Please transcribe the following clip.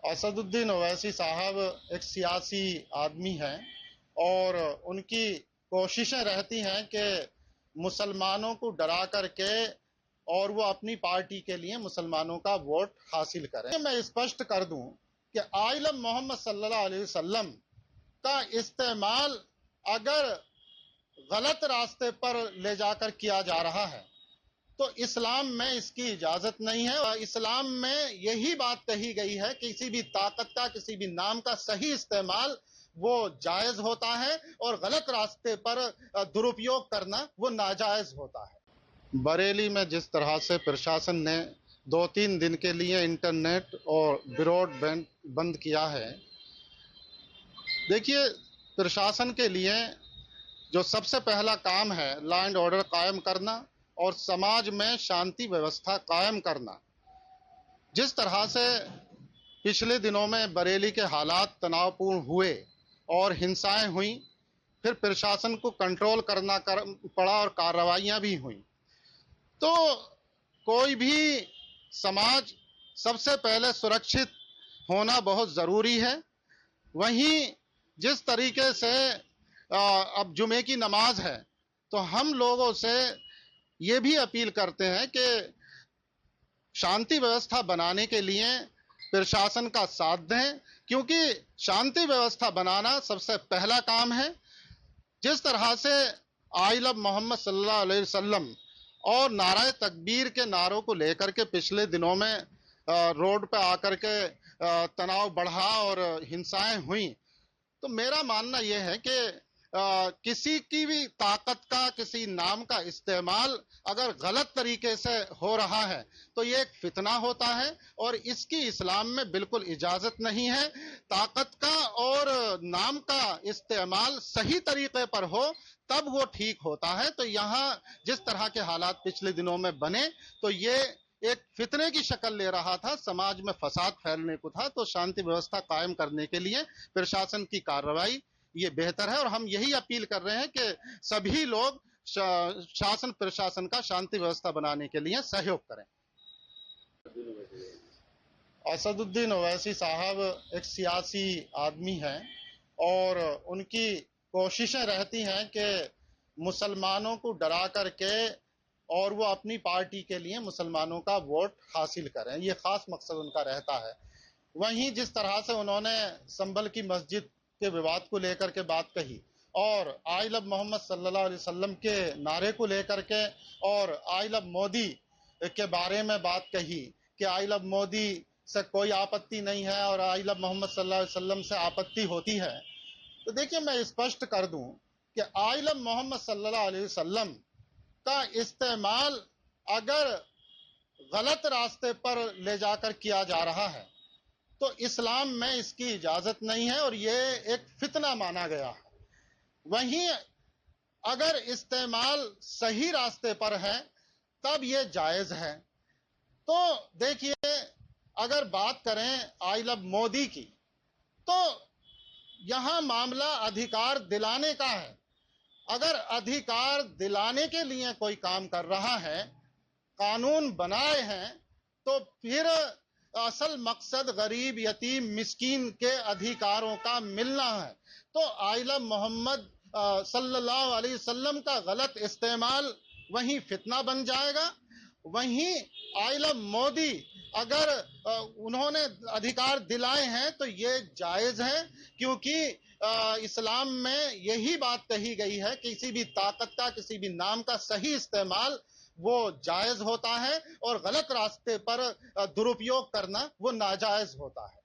असदुद्दीन ओवैसी साहब एक सियासी आदमी हैं और उनकी कोशिशें रहती हैं कि मुसलमानों को डरा करके और वो अपनी पार्टी के लिए मुसलमानों का वोट हासिल करें। मैं स्पष्ट कर दूं कि आइलम मोहम्मद सल्लल्लाहु अलैहि वसल्लम का इस्तेमाल अगर गलत रास्ते पर ले जाकर किया जा रहा है तो इस्लाम में इसकी इजाजत नहीं है। और इस्लाम में यही बात कही गई है कि किसी भी ताकत का, किसी भी नाम का सही इस्तेमाल वो जायज होता है और गलत रास्ते पर दुरुपयोग करना वो नाजायज होता है। बरेली में जिस तरह से प्रशासन ने 2-3 दिन के लिए इंटरनेट और ब्रॉडबैंड बंद किया है, देखिए प्रशासन के लिए जो सबसे पहला काम है लॉ एंड ऑर्डर कायम करना और समाज में शांति व्यवस्था कायम करना। जिस तरह से पिछले दिनों में बरेली के हालात तनावपूर्ण हुए और हिंसाएं हुई, फिर प्रशासन को कंट्रोल करना पड़ा और कार्रवाइयां भी हुई, तो कोई भी समाज सबसे पहले सुरक्षित होना बहुत ज़रूरी है। वहीं जिस तरीके से अब जुमे की नमाज है, तो हम लोगों से ये भी अपील करते हैं कि शांति व्यवस्था बनाने के लिए प्रशासन का साथ दें, क्योंकि शांति व्यवस्था बनाना सबसे पहला काम है। जिस तरह से आई लव मोहम्मद सल्लल्लाहु अलैहि वसल्लम और नारे तकबीर के नारों को लेकर के पिछले दिनों में रोड पे आकर के तनाव बढ़ा और हिंसाएं हुई, तो मेरा मानना यह है कि किसी की भी ताकत का, किसी नाम का इस्तेमाल अगर गलत तरीके से हो रहा है तो ये एक फितना होता है और इसकी इस्लाम में बिल्कुल इजाजत नहीं है। ताकत का और नाम का इस्तेमाल सही तरीके पर हो तब वो ठीक होता है। तो यहाँ जिस तरह के हालात पिछले दिनों में बने, तो ये एक फितने की शक्ल ले रहा था, समाज में फसाद फैलने को था। तो शांति व्यवस्था कायम करने के लिए प्रशासन की कार्रवाई ये बेहतर है और हम यही अपील कर रहे हैं कि सभी लोग शासन प्रशासन का शांति व्यवस्था बनाने के लिए सहयोग करें। असदुद्दीन ओवैसी साहब एक सियासी आदमी हैं और उनकी कोशिशें रहती हैं कि मुसलमानों को डरा करके और वो अपनी पार्टी के लिए मुसलमानों का वोट हासिल करें, ये खास मकसद उनका रहता है। वहीं जिस तरह से उन्होंने संभल की मस्जिद के विवाद को लेकर के बात कही और आई लव मोहम्मद सल्लल्लाहु अलैहि वसल्लम के नारे को लेकर के और आई लव मोदी के बारे में बात कही कि आई लव मोदी से कोई आपत्ति नहीं है और आई लव मोहम्मद सल्लल्लाहु अलैहि वसल्लम से आपत्ति होती है। तो देखिए मैं स्पष्ट कर दूं कि आई लव मोहम्मद सल्लल्लाहु अलैहि वसल्लम का इस्तेमाल अगर गलत रास्ते पर ले जाकर किया जा रहा है तो इस्लाम में इसकी इजाजत नहीं है और ये एक फितना माना गया है। वहीं अगर इस्तेमाल सही रास्ते पर है तब ये जायज है। तो देखिए अगर बात करें आई लव मोदी की, तो यहां मामला अधिकार दिलाने का है। अगर अधिकार दिलाने के लिए कोई काम कर रहा है, कानून बनाए हैं, तो फिर असल मकसद गरीब, यतीम, मिस्कीन के अधिकारों का मिलना है। तो आई लव मोहम्मद सल्लल्लाहु अलैहि वसल्लम का गलत इस्तेमाल वहीं फितना बन जाएगा। वहीं आई लव मोदी अगर उन्होंने अधिकार दिलाए हैं तो ये जायज है, क्योंकि इस्लाम में यही बात कही गई है कि किसी भी ताकत का, किसी भी नाम का सही इस्तेमाल वो जायज होता है और गलत रास्ते पर दुरुपयोग करना वो नाजायज होता है।